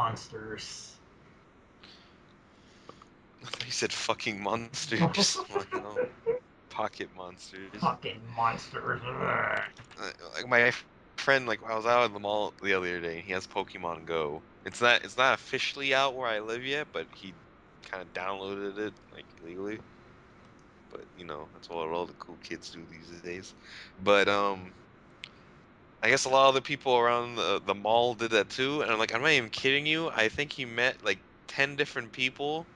monsters. He said fucking monsters. Like, no, pocket monsters. Fucking monsters. Like my friend, like I was out at the mall the other day, and he has Pokemon Go. It's not officially out where I live yet, but he kind of downloaded it like illegally. But you know, that's what all the cool kids do these days. But I guess a lot of the people around the mall did that too, and I'm not even kidding you. I think he met like 10 different people,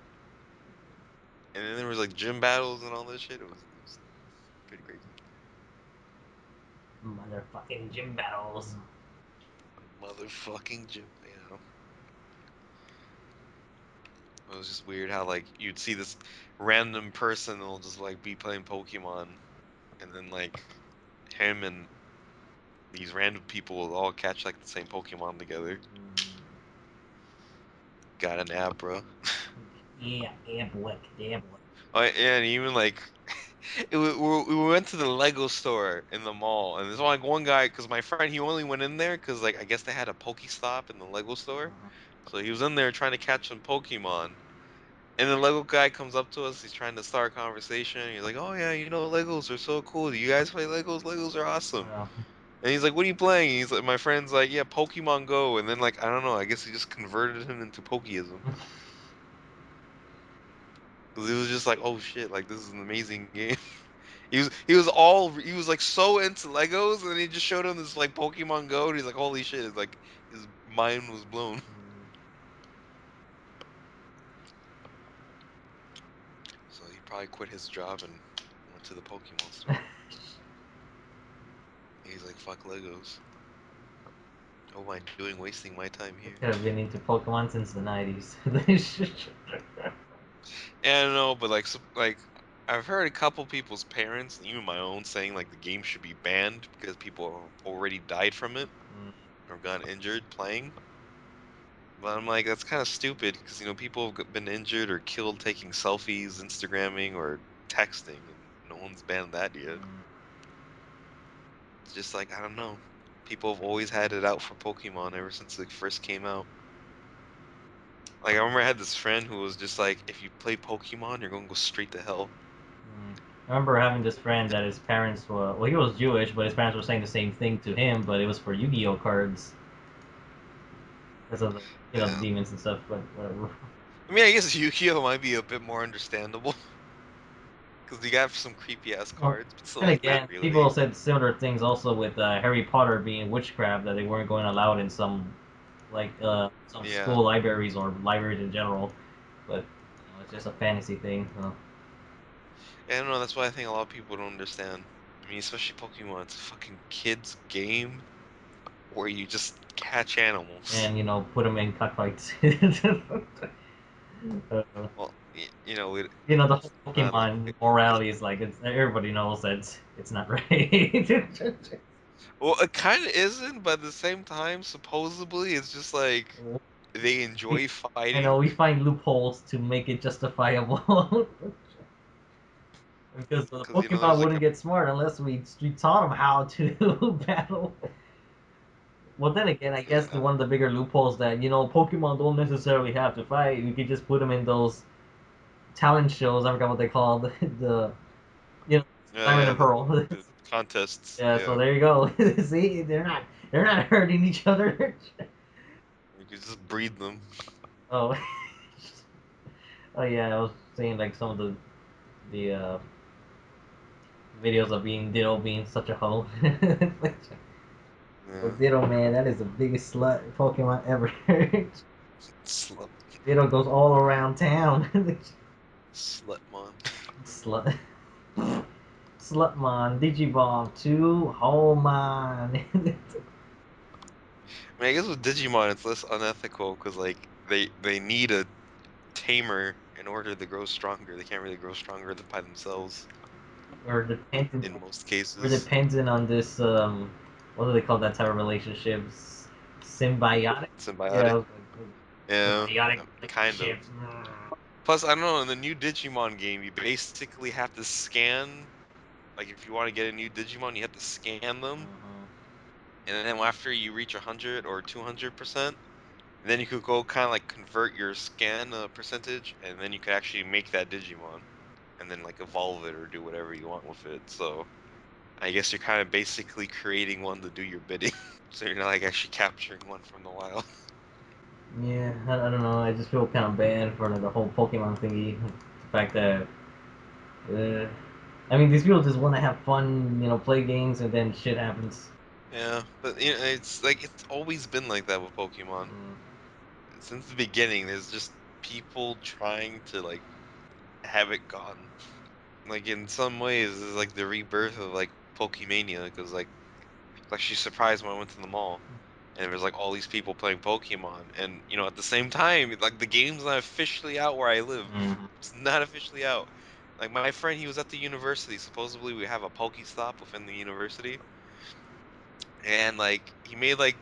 and then there was like gym battles and all this shit. It was pretty crazy. Motherfucking gym battles. Motherfucking gym, It was just weird how like you'd see this random person that'll just like be playing Pokemon, and then like him and these random people will all catch like the same Pokemon together. Got an app, bro. Yeah, boy. Yeah, boy. Oh, yeah, and even like we went to the Lego store in the mall, and there's like one guy, because my friend he only went in there because like I guess they had a Pokestop in the Lego store, so he was in there trying to catch some Pokemon. And the Lego guy comes up to us. He's trying to start a conversation. He's like, "Oh yeah, you know Legos are so cool. Do you guys play Legos? Legos are awesome." Well, And he's like, "What are you playing?" He's like, "My friend's like, yeah, Pokemon Go." And then like I don't know. I guess he just converted him into Pokeism. Because he was just like, "Oh shit, like this is an amazing game." He was like so into Legos, and then he just showed him this like Pokemon Go, and he's like, "Holy shit!" It's like his mind was blown. So he probably quit his job and went to the Pokemon store. He's like, "Fuck Legos. What am I doing wasting my time I here?" could have been into Pokemon since the 90s. And I don't know, but like, like I've heard a couple people's parents, and even my own, saying like the game should be banned because people have already died from it or gotten injured playing. But I'm like, that's kind of stupid because people have been injured or killed taking selfies, Instagramming, or texting, and no one's banned that yet. It's just like I don't know. People have always had it out for Pokemon ever since it first came out. Like I remember I had this friend who was just like, if you play Pokemon, you're gonna go straight to hell. I remember having this friend that his parents were, well, he was Jewish, but his parents were saying the same thing to him, but it was for Yu-Gi-Oh cards because of the, the Yeah. demons and stuff. But whatever. I mean, I guess Yu-Gi-Oh might be a bit more understandable because you got some creepy ass Well, cards, but still, then like, not again, people really. said similar things also with Harry Potter being witchcraft that they weren't going allowed in some, like some Yeah. school libraries or libraries in general. But it's just a fantasy thing. So. I don't know. That's why I think a lot of people don't understand. I mean, especially Pokemon. It's a fucking kids game where you just catch animals. And put them in cockfights. uh, Well, it, the whole I don't know. Pokemon morality is like everybody knows that it's not right. Well, it kind of isn't, but at the same time, supposedly, it's just like they enjoy I know fighting. we find loopholes to make it justifiable. Because the Because, Pokemon there's like wouldn't get smart unless we taught them how to battle. Well, then again, I guess one of the bigger loopholes that Pokemon don't necessarily have to fight. We could just put them in those talent shows. I forgot what they called the Diamond yeah, and Pearl. the contests. Yeah, so Yeah, there you go. See, they're not hurting each other. you could just breed them. Oh, oh yeah, I was saying like some of the videos of Ditto being such a hoe. So Yeah, Ditto, man, that is the biggest slut Pokemon ever. slut, Ditto goes all around town. slutmon. Slut. Slutmon, Digimon 2, oh man. I mean, I guess with Digimon, it's less unethical because like they need a tamer in order to grow stronger. They can't really grow stronger by themselves we're dependent in most we're cases. dependent on this what do they call that type of relationships? Symbiotic? Symbiotic. Yeah, Yeah, symbiotic kind of. relationships. Plus, I don't know, in the new Digimon game, you basically have to scan, like if you want to get a new Digimon, you have to scan them, and then after you reach 100 or 200%, And then you could go kind of like convert your scan percentage, and then you could actually make that Digimon, and then like evolve it or do whatever you want with it. So I guess you're kind of basically creating one to do your bidding. So you're not like actually capturing one from the wild. Yeah, I don't know. I just feel kind of bad for the whole Pokemon thingy. The fact that, uh, I mean, these people just want to have fun, play games, and then shit happens. Yeah, but it's like it's always been like that with Pokemon. Mm, Since the beginning, there's just people trying to like have it gone. Like in some ways, it's like the rebirth of like Pokemania, because like she's surprised when I went to the mall, and there's like all these people playing Pokemon, and at the same time, like the game's not officially out where I live. mm, It's not officially out. Like my friend, he was at the university. Supposedly, we have a Pokestop within the university, and like he made like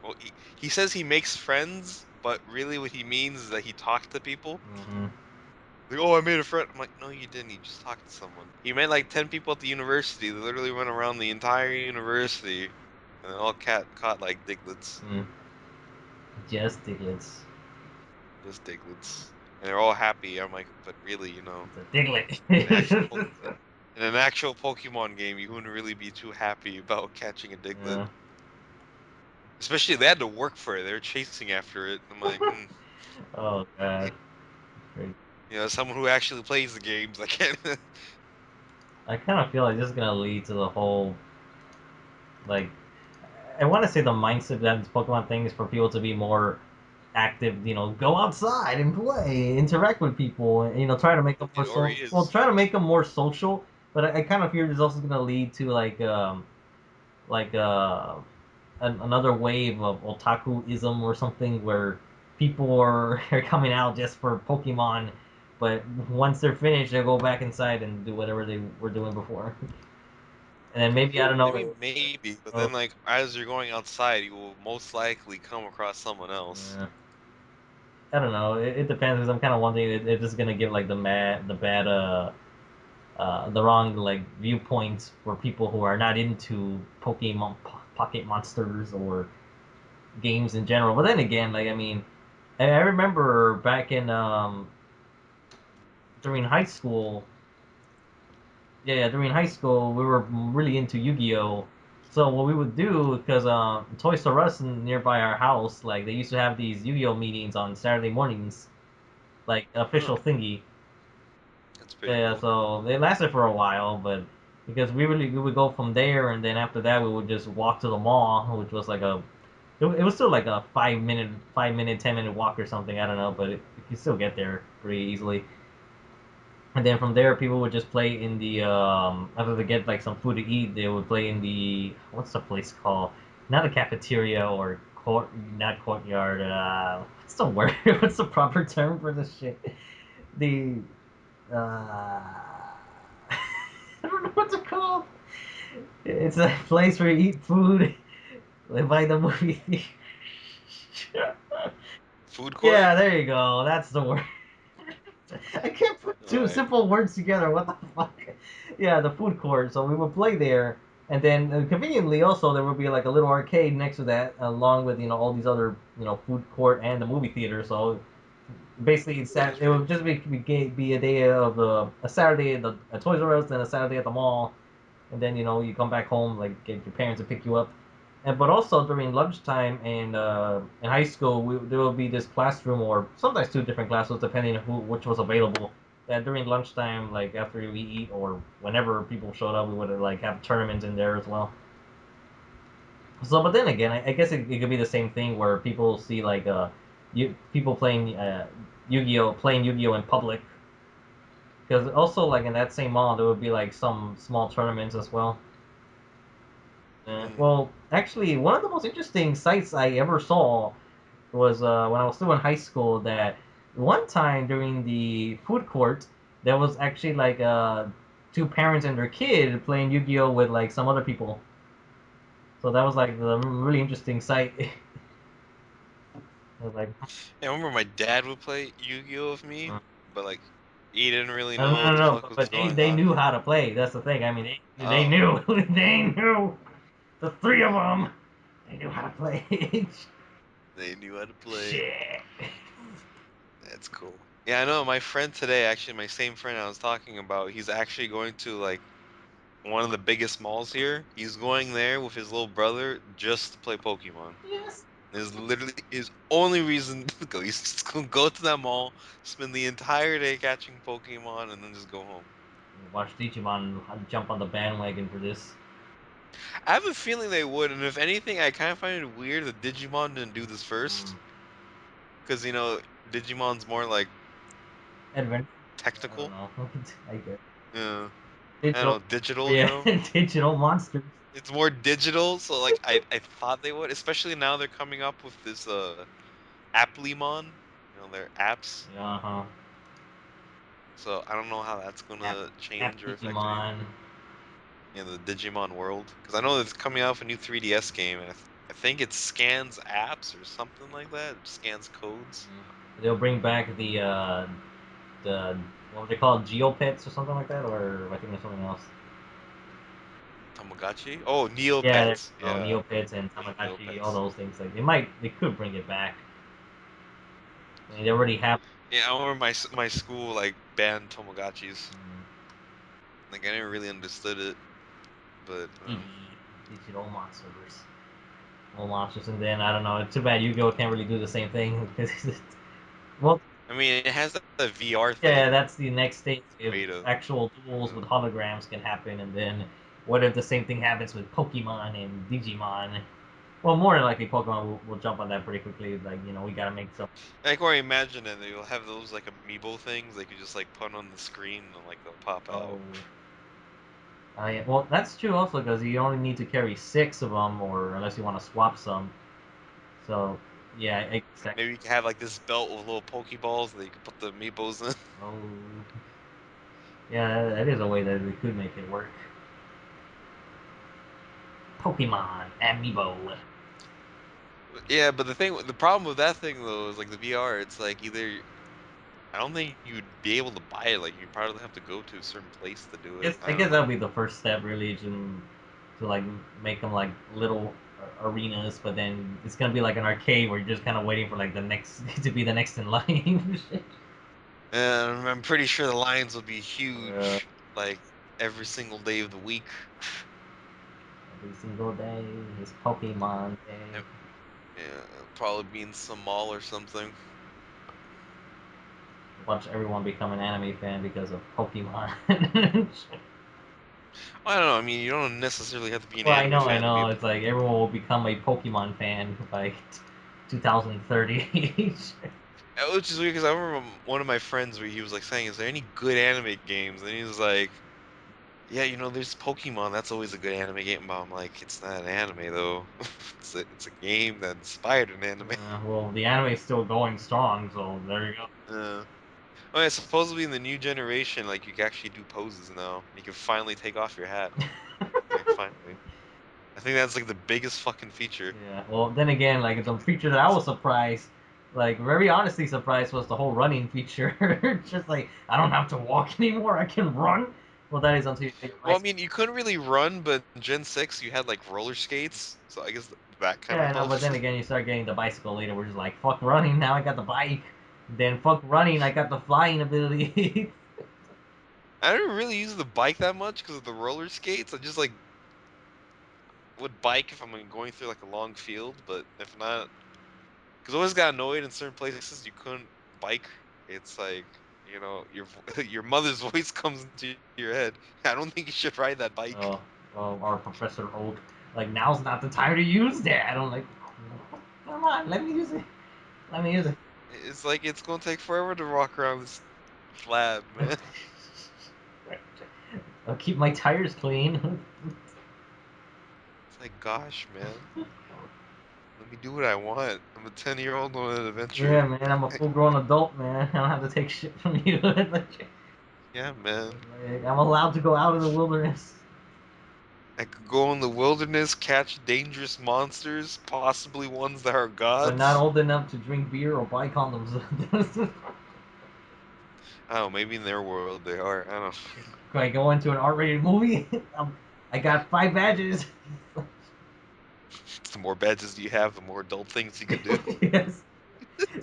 well, he says he makes friends, but really what he means is that he talked to people. mm-hmm. Like, oh, I made a friend. I'm like, no, you didn't. You just talked to someone. He met like 10 people at the university. They literally went around the entire university, and they all caught like Diglets, Mm. Just Diglets. just Diglets, and they're all happy. I'm like, but really, It's a Diglet. in actual in an actual Pokemon game, you wouldn't really be too happy about catching a Diglett. Yeah. Especially they had to work for it. They were chasing after it. I'm like, Oh god. Great. someone who actually plays the games, I can't. I kind of feel like this is gonna lead to the whole like I want to say the mindset that this Pokemon thing is for people to be more active, go outside and play, interact with people, and try to make them more It already well, is. try to make them more social. But I kind of fear this is also going to lead to like another wave of otakuism or something where people are coming out just for Pokemon, but once they're finished, they'll go back inside and do whatever they were doing before. And then maybe I don't I mean, know. maybe, but Uh, then like as you're going outside, you will most likely come across someone else. uh, I don't know. It depends because I'm kind of wondering if this is gonna give like the bad, the wrong like viewpoints for people who are not into Pokemon Pocket Monsters or games in general. But then again, like I mean, I remember back in during high school. Yeah, during high school, we were really into Yu-Gi-Oh. So what we would do, because Toys R Us nearby our house, like they used to have these Yu-Gi-Oh meetings on Saturday mornings, like Huh, official thingy. that's pretty Yeah, cool. so it lasted for a while, but because we would go from there, and then after that we would just walk to the mall, which was like it was still like a 5-minute 10-minute walk or something. I don't know, but you could still get there pretty easily. And then from there, people would just play in the after they get like some food to eat, they would play in the what's the place called? Not a cafeteria or not courtyard. What's the word? What's the proper term for this shit? The I don't know what's it called. It's a place where you eat food, like by the movie theater. Food court? Yeah, there you go. That's the word. I can't put All two right. simple words together. What the fuck? Yeah, the food court. So we would play there, and then conveniently also there would be like a little arcade next to that, along with all these other food court and the movie theater. So basically, That's it pretty would just be a day of a Saturday at the at Toys R Us, then a Saturday at the mall, and then you come back home like get your parents to pick you up. And but also during lunchtime and in high school, there will be this classroom or sometimes two different classrooms depending on which was available. That during lunchtime, like after we eat or whenever people showed up, we would like have tournaments in there as well. So, but then again, I guess it could be the same thing where people see like people playing Yu-Gi-Oh, playing Yu-Gi-Oh in public. Because also like in that same mall, there would be like some small tournaments as well. mm, Well, actually, one of the most interesting sights I ever saw was when I was still in high school. That one time during the food court, there was actually like two parents and their kid playing Yu-Gi-Oh with like some other people. So that was like a really interesting sight. I was like, I remember my dad would play Yu-Gi-Oh with me, mm. but like he didn't really No, know no, what no, the no, fuck but, was but they going they on. knew how to play. That's the thing. I mean, they Oh, knew they knew the three of them. They knew how to play. They knew how to play. Shit. That's cool. Yeah, I know my friend today, actually, my same friend I was talking about, he's actually going to like one of the biggest malls here. He's going there with his little brother just to play Pokemon. Yes. Is literally his only reason to go. He's just gonna go to that mall, spend the entire day catching Pokemon, and then just go home. Watch Digimon jump on the bandwagon for this. I have a feeling they would, and if anything, I kind of find it weird that Digimon didn't do this Mm. first, because Digimon's more like Adventure. I don't technical. know. I guess. Yeah, I don't Digital. know, digital. Yeah, digital monsters. It's more digital, so like I thought they would, especially now they're coming up with this Applimon, their apps. Uh huh. So I don't know how that's App, gonna App change or affect Digimon. anything in the Digimon world. Because I know it's coming out with a new 3DS game, and I think it scans apps or something like that. It scans codes. They'll bring back the what were they called, Geopets or something like that, or I think there's something else. Tamagotchi? Oh, Yeah, there Neopets. you go. Yeah, Neopets and Tamagotchi, all Neopets. those things. Like they could bring it back. I mean, they already have. Yeah, I remember my school like banned Tamagotchis. Mm, Like I never really understood it, but digital monsters, all monsters, and then I don't know. It's too bad Yu-Gi-Oh can't really do the same thing because well, I mean it has that VR yeah, thing. that's the next stage. It's If beta. actual duels with holograms can happen, and then what if the same thing happens with Pokemon and Digimon? Well, more than likely, Pokemon will jump on that pretty quickly. Like, we gotta make some. I can already imagine it. You'll have those like amiibo things they could just like put on the screen and like they'll pop Oh, out. yeah. Well, that's true also because you only need to carry six of them, or unless you want to swap some. So, yeah, exactly. Maybe you can have like this belt with little Pokeballs that you can put the amiibos in. Oh, yeah, that is a way that we could make it work. Pokemon Amiibo. Yeah, but the problem with that thing though is like the VR. It's like either I don't think you'd be able to buy it. Like you'd probably have to go to a certain place to do it. I I don't guess that'll know. be the first step, really, to like make them like little arenas, but then it's gonna be like an arcade where you're just kind of waiting for like the next to be the next in line. And I'm pretty sure the lines will be uh, huge, like every single day of the week. every single day is Pokemon Day. Yep. Yeah, it'll probably be in some mall or something. Watch everyone become an anime fan because of Pokemon. I don't know. I mean, you don't necessarily have to be an Well, anime I fan to be know. a It's like everyone will become a Pokemon fan by 2030. Which is weird because I remember one of my friends where he was like saying, "Is there any good anime games?" And he was like, "Yeah, there's Pokemon. That's always a good anime game." But I'm like, "It's not an anime though. It's a game that inspired an anime." Well, the anime is still going strong, so there you go. Oh yeah, supposedly in the new generation, like you can actually do poses now. You can finally take off your hat. Like finally, I think that's like the biggest fucking feature. Yeah. Well, then again, like the feature that I was surprised, like very honestly surprised, was the whole running feature. Just like I don't have to walk anymore; I can run. Well, that is until you get your Well, I bicycle. mean, you couldn't really run, but in Gen 6 you had like roller skates, so I guess that kind Yeah, of I know, but then helps. again, you start getting the bicycle later. We're just like fuck running. Now I got the bike. Then fuck running. I got the flying ability. I didn't really use the bike that much because of the roller skates. I just like would bike if I'm like, going through like a long field, but if not, because I always got annoyed in certain places you couldn't bike. It's like your mother's voice comes into your head. I don't think you should ride that bike. Oh, well, our Professor Oak, like now's not the time to use that. I'm like, come on, let me use it. Let me use it. It's like it's gonna take forever to walk around this lab, man. I'll keep my tires clean. It's like, gosh, man, let me do what I want. I'm a 10-year-old on an Yeah, adventure. man, I'm a full-grown adult, man. I don't have to take shit from you. Like, Yeah, man. I'm allowed to go out in the wilderness, I could go in the wilderness, catch dangerous monsters, possibly ones that are but not gods. old enough to drink beer or buy condoms. Oh, maybe in their world they are. I don't Can I go into an R-rated movie? I got 5 badges. The more badges you have, the more adult things you can do. Yes.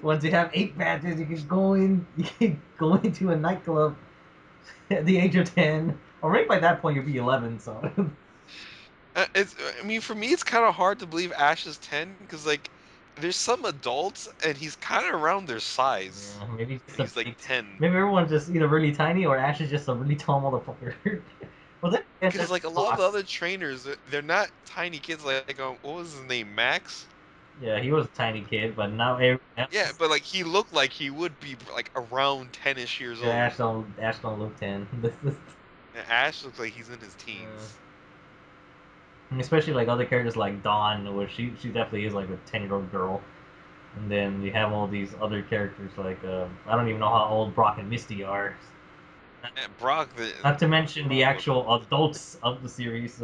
Once you have 8 badges, you can go in. You can go into a nightclub at the age of 10. Or right by that point, you'll be 11. So. I mean, for me, it's kind of hard to believe Ash is 10 because like, there's some adults and he's kind of around their size, Yeah, maybe and just a he's like big. 10. Maybe everyone's just either really tiny or Ash is just a really tall motherfucker. Well, then again, Because there's like a lot of the Fox. other trainers, they're not tiny kids. Like, what was his name, Max? Yeah, he was a tiny kid, but now everyone Yeah, else. but like he looked like he would be like around 10ish years Yeah, old. Ash don't look 10. This is. And Ash looks like he's in his Uh, teens. especially like other characters like Dawn, where she definitely is like a 10-year-old girl. And then you have all these other characters like I don't even know how old Brock and Misty are. And Brock, Not to mention the Brock looked. actual adults of the series.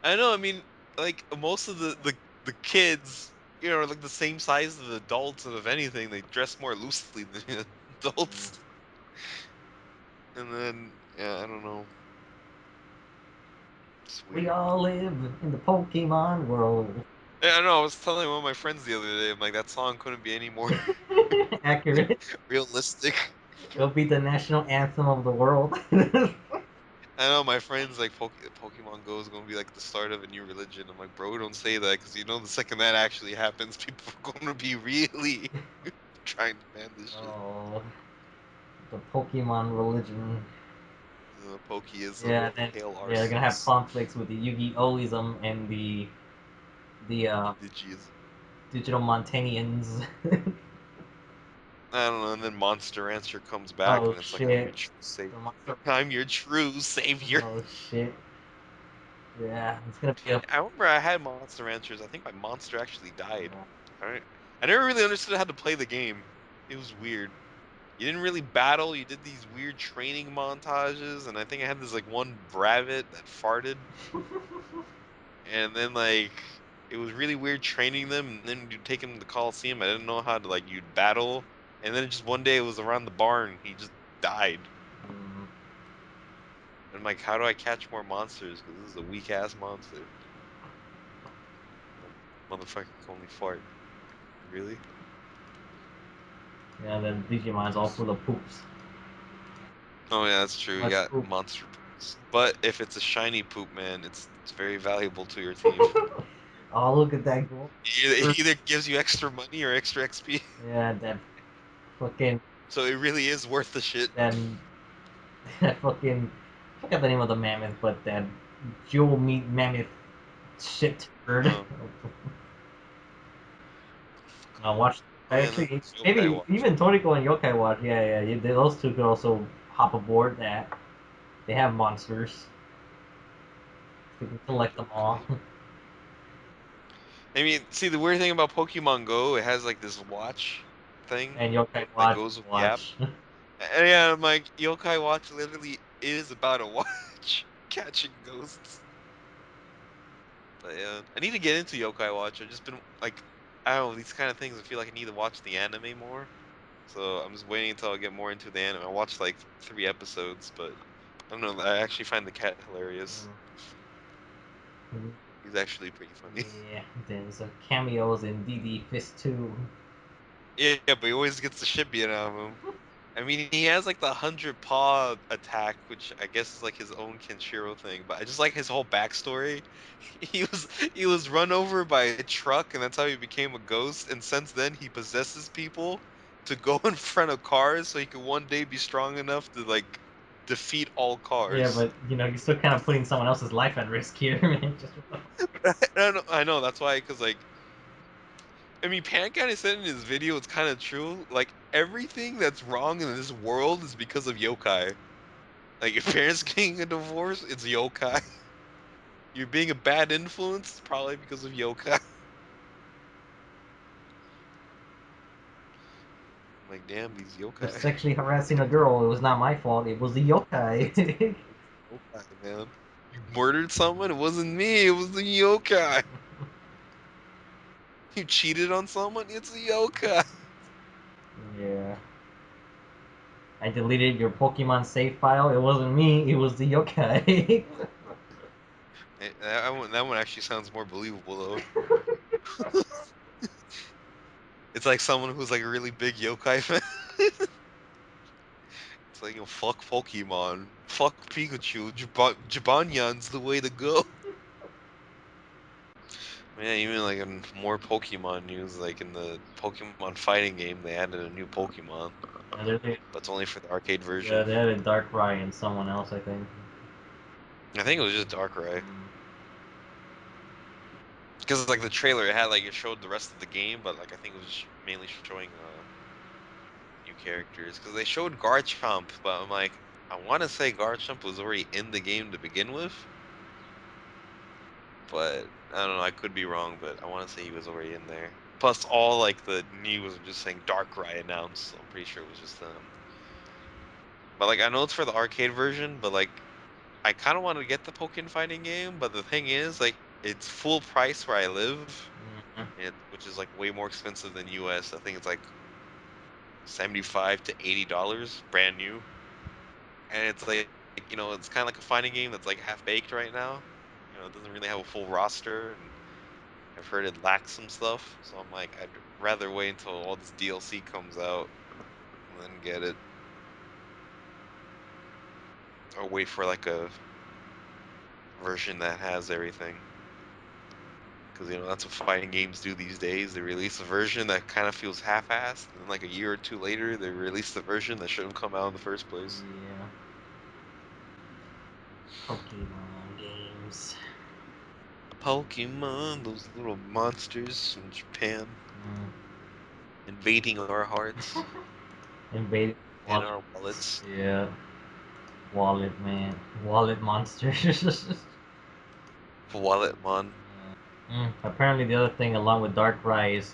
I know. I mean, like most of the kids, are like the same size as the adults, and if anything, they dress more loosely than the adults. And then, yeah, I don't know. It's We weird. all live in the Pokemon world. Yeah, I know. I was telling one of my friends the other day. I'm like, that song couldn't be any more Accurate. realistic. It'll be the national anthem of the world. I know my friends like Pokemon Go is gonna be like the start of a new religion. I'm like, bro, don't say that because the second that actually happens, people are gonna be really trying to ban this shit. Oh, the Pokemon religion. Pokeism, Yeah, then hail yeah, they're gonna have Arceus, conflicts with the Yu-Gi-Ohism and the Digiism. digital Montanians. I don't know. And then Monster Answer comes back, Oh and it's like, I'm your shit. true savior. The monster. I'm your true savior. Oh shit. Yeah, it's gonna be a. I remember I had Monster Answers. I think my monster actually died. I I never really understood how to play the game. It was weird. You didn't really battle. You did these weird training montages, and I think I had this like one Bravit that farted, and then like it was really weird training them. And then you'd take him to the Coliseum. I didn't know how to like you'd battle, and then just one day it was around the barn. He just died. Mm, And I'm like, how do I catch more monsters? Because this is a weak ass monster. Motherfucker can only fart. Really? yeah, the Digimon's all full of poops. Oh yeah, that's Too true. You much got poop. monster poops. But if it's a shiny poop, man, it's very valuable to your team. Oh, look at that goal. It either gives you extra money or extra XP. Yeah, that fucking So it really is worth the shit. that that fucking I forgot the name of the mammoth, but that jewel meat mammoth shit bird. Oh, I watched. oh I yeah, and then actually Yokai maybe Watch. even Toriko and Yokai Watch. Yeah, yeah. Those two could also hop aboard that. They have monsters. They can collect them all. Yokai. I mean, see the weird thing about Pokemon Go, it has like this watch thing And Yokai that Watch goes with the app. watch. And yeah, I'm like, Yokai Watch literally is about a watch catching ghosts. But yeah, I need to get into Yokai Watch. I've just been like, I don't know, these kind of things. I feel like I need to watch the anime more. So I'm just waiting until I get more into the anime. I watched like 3 episodes, but I don't know. I actually find the cat hilarious. Mm. He's actually pretty funny. Yeah, there's some cameos in DD Fist 2. Yeah, but he always gets the shit beat out of him. I mean, he has like the 100 paw attack, which I guess is like his own Kenshiro thing. But I just like his whole backstory. He was run over by a truck, and that's how he became a ghost. And since then, he possesses people to go in front of cars, so he could one day be strong enough to like defeat all Yeah, cars. but you're still kind of putting someone else's life at risk here, man. Just I know that's why, because like I mean, Pan kind of said in his video, it's kind of true. Like everything that's wrong in this world is because of yokai. Like your parents getting a divorce, it's yokai. You're being a bad influence, it's probably because of yokai. I'm like, damn, these for yokai. sexually harassing a girl, it was not my fault. It was the yokai. It's yokai, man. You murdered someone, it wasn't me, it was the yokai. You cheated on someone, it's a yokai. Yeah. I deleted your Pokemon save file. It wasn't me. It was the yokai. That one actually sounds more believable though. It's like someone who's like a really big yokai fan. It's like, fuck Pokemon, fuck Pikachu, Jibanyan's the way to go. Yeah, even like in more Pokemon news, like in the Pokemon fighting game, they added a new Pokemon, but it's only for the arcade Yeah, version. they had a Darkrai and someone else, I think. I think it was just Darkrai. Mm. Because like the trailer, it had like it showed the rest of the game, but like I think it was just mainly showing new characters. Because they showed Garchomp, but I'm like, I want to say Garchomp was already in the game to begin with, but I don't know. I could be wrong, but I want to say he was already in there. Plus, all like the news was just saying Darkrai announced, so I'm pretty sure it was just them. But like I know it's for the arcade version, but like I kind of want to get the Pokken fighting game. But the thing is, like it's full price where I live, which is like way more expensive than US. I think it's like 75 to $80 brand new, and it's like it's kind of like a fighting game that's like half baked right now. It doesn't really have a full roster, and I've heard it lacks some stuff. So I'm like, I'd rather wait until all this DLC comes out and then get it, or wait for like a version that has everything. Because that's what fighting games do these days. They release a version that kind of feels half-assed, and then like a year or two later, they release the version that shouldn't come out in the first place. Yeah. Pokemon games. Pokemon, those little monsters from Japan, Mm. invading our hearts Invaded and wallet. our wallets. Yeah. Wallet, man. Wallet monsters. Walletmon. Apparently, the other thing along with Darkrai is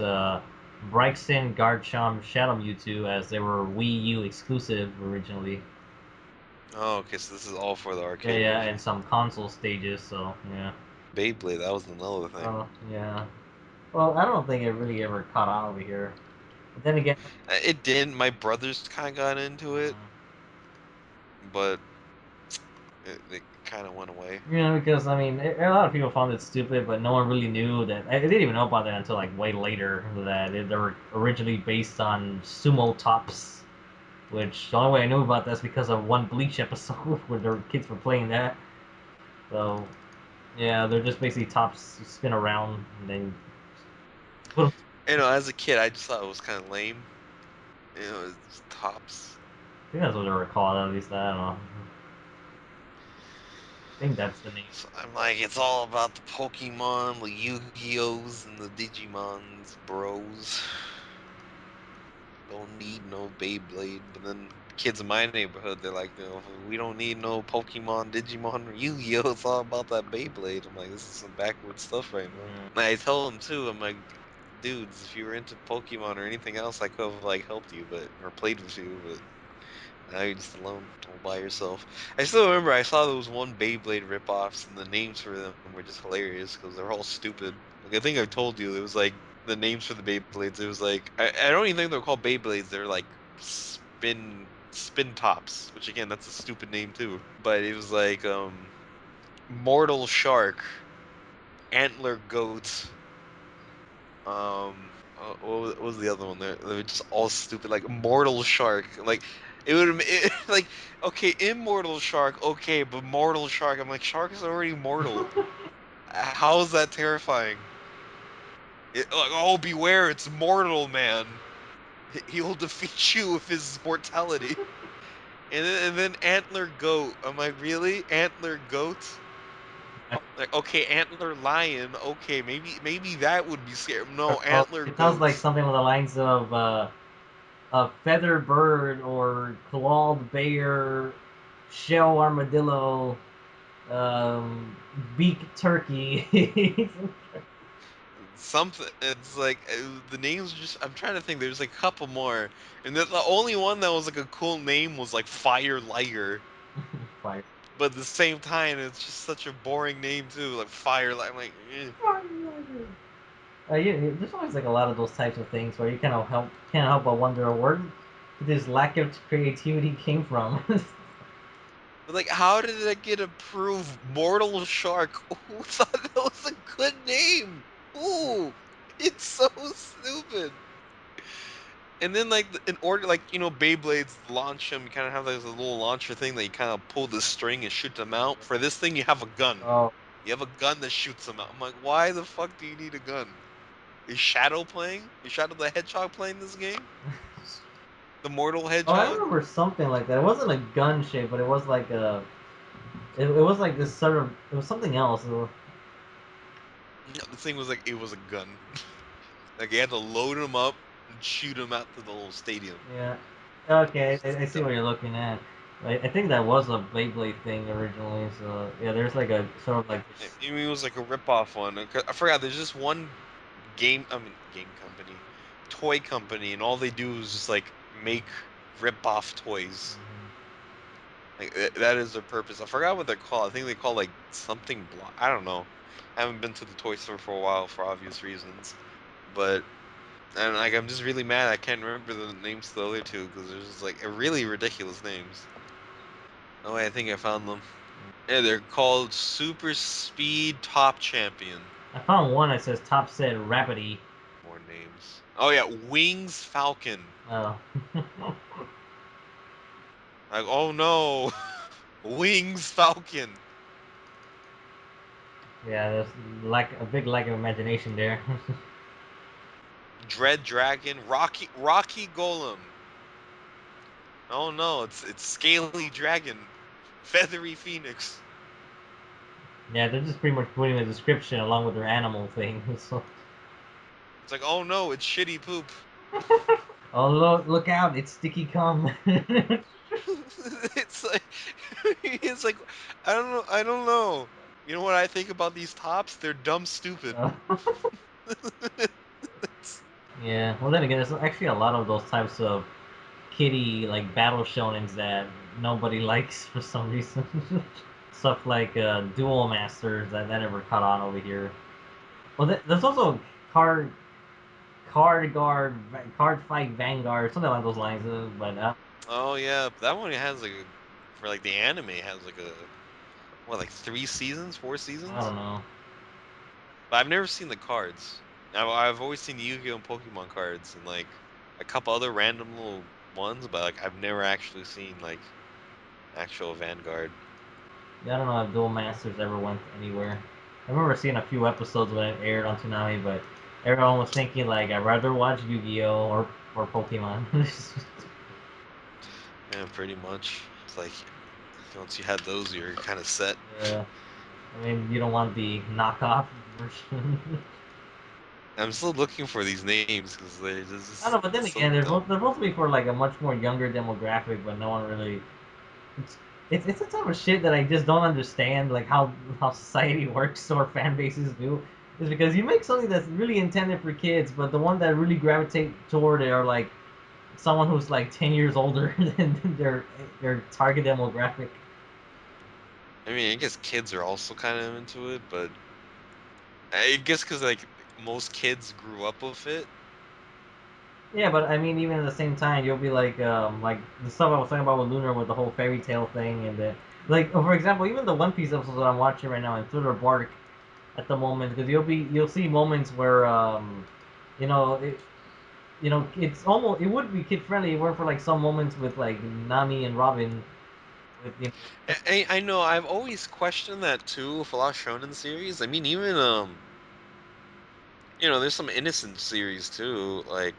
Brixton, Garchomp, Shadow Mewtwo, as they were Wii U exclusive originally. Oh, okay, so this is all for the Yeah, arcade yeah, and version. some console stages, so yeah. Beyblade, that was another thing. Oh, yeah. Well, I don't think it really ever caught on over here. But then again, It didn't. My brothers kind of got into it, but it kind of went away. because I mean, a lot of people found it stupid, but no one really knew that. I didn't even know about that until like way later that they were originally based on sumo tops, which the only way I knew about that's because of one Bleach episode where their kids were playing that. So yeah, they're just basically tops you spin around and then put 'em. As a kid, I just thought it was kind of lame. It's tops. I think that's what they were called. At least I don't know. I think that's the name. So I'm like, it's all about the Pokemon, the Yu-Gi-Ohs, and the Digimons, bros. Don't need no Beyblade. But then kids in my neighborhood, they're like, we don't need no Pokemon, Digimon, or Yu-Gi-Oh. It's all about that Beyblade. I'm like, this is some backward stuff right now. And I tell them too, I'm like, dudes, if you were into Pokemon or anything else, I could have like helped you, or played with you, but now you're just alone, all by yourself. I still remember I saw those one Beyblade ripoffs, and the names for them were just hilarious because they're all stupid. Like I think I told you, it was like the names for the Beyblades. It was like I don't even think they're called Beyblades. They're like spin tops, which again that's a stupid name too. But it was like Mortal Shark, Antler Goat. What was the other one? They were just all stupid, like Mortal Shark. Like it would like okay, Immortal Shark, okay, but Mortal Shark. I'm like, Shark is already mortal. How is that terrifying? Like, oh, beware, it's mortal, man. He will defeat you with his mortality. And then Antler Goat. I'm like, really? Antler Goat? Like, okay, Antler Lion. Okay, maybe that would be scary. No, Well, Antler it sounds like Goat. something along the lines of a feather bird or clawed bear, shell armadillo, um, beak turkey. Something. It's like the names just. I'm trying to think. There's like a couple more, and the only one that was like a cool name was like Fire Liger. Fire. But at the same time, it's just such a boring name too. Like Fire Liger. I'm like, eh. There's always like a lot of those types of things where you can't help but wonder where this lack of creativity came from. But like, how did that get approved? Mortal Shark. Who thought that was a good name? Who? It's so stupid. And then like in order, like Beyblades launch them, you kind of have like this little launcher thing that you kind of pull the string and shoot them out. For this thing, you have a gun. Oh, You have a gun that shoots them out. I'm like, why the fuck do you need a gun? Is Shadow playing? Is Shadow the Hedgehog playing this game? The Mortal oh, I Hedgehog? remember something like that. It wasn't a gun shape, but it was like it was like this sort of, it was something else. No, the thing was like it was a gun. Like you had to load them up and shoot them out to the whole stadium. Yeah. Okay, It's I see dumb. what you're looking at. I think that was a Beyblade thing originally. So yeah, there's like a sort of like I this. mean, it was like a rip-off one. I forgot. There's just one game company, toy company, and all they do is just like make rip-off toys. Like that is their purpose. I forgot what they're called. I think they call like something block. I don't know. I haven't been to the toy store for a while for obvious reasons. But and like I'm just really mad I can't remember the names to the other two because there's just like really ridiculous names. Oh wait, I think I found them. Yeah, they're called Super Speed Top Champion. I found one that says Top Set Rapidy. More names. Oh yeah, Wings Falcon. Oh. Like, oh no, Wings Falcon. Yeah, there's like a big lack of imagination there. Dread Dragon, Rocky Golem. Oh no, it's Scaly Dragon, Feathery Phoenix. Yeah, they're just pretty much putting a description along with their animal thing. So, It's like, oh no, it's Shitty Poop. oh look out, it's sticky cum. It's like, it's like, I don't know. You know what I think about these tops? They're dumb stupid. Uh, yeah. Well, then again, there's actually a lot of those types of kitty like battle shonens that nobody likes for some reason. Stuff like Duel Masters that never caught on over here. Well, there's also card card fight Vanguard, something along those lines. But Oh yeah, that one has like for like the anime has like a what like 3 seasons, four I don't seasons. know. But I've never seen the cards. I've always seen the Yu-Gi-Oh and Pokemon cards and like a couple other random little ones, but like I've never actually seen like actual Vanguard. Yeah, I don't know if Duel Masters ever went anywhere. I remember seeing a few episodes when it aired on Toonami, but everyone was thinking like I'd rather watch Yu-Gi-Oh or Pokemon. Yeah, pretty much. It's like once you had those, you're kind of set. Yeah, I mean you don't want the knockoff version. I'm still looking for these names because they're I don't just know, but then so again, dumb. they're supposed to be for like a much more younger demographic, but no one really. It's it's a type of shit that I just don't understand, like how society works or fan bases do. Is because you make something that's really intended for kids, but the one that really gravitate toward it are like someone who's like 10 years older than their target demographic. I mean, I guess kids are also kind of into it, but I guess because like most kids grew up with it. Yeah, but I mean, even at the same time, you'll be like the stuff I was talking about with Lunar with the whole fairy tale thing, and the like. For example, even the One Piece episodes that I'm watching right now in Thriller Bark at the moment, because you'll see moments where you know, it's almost it would be kid friendly. It weren't for like some moments with like Nami and Robin with I know I've always questioned that too with a lot of shonen series. I mean, even there's some innocent series too, like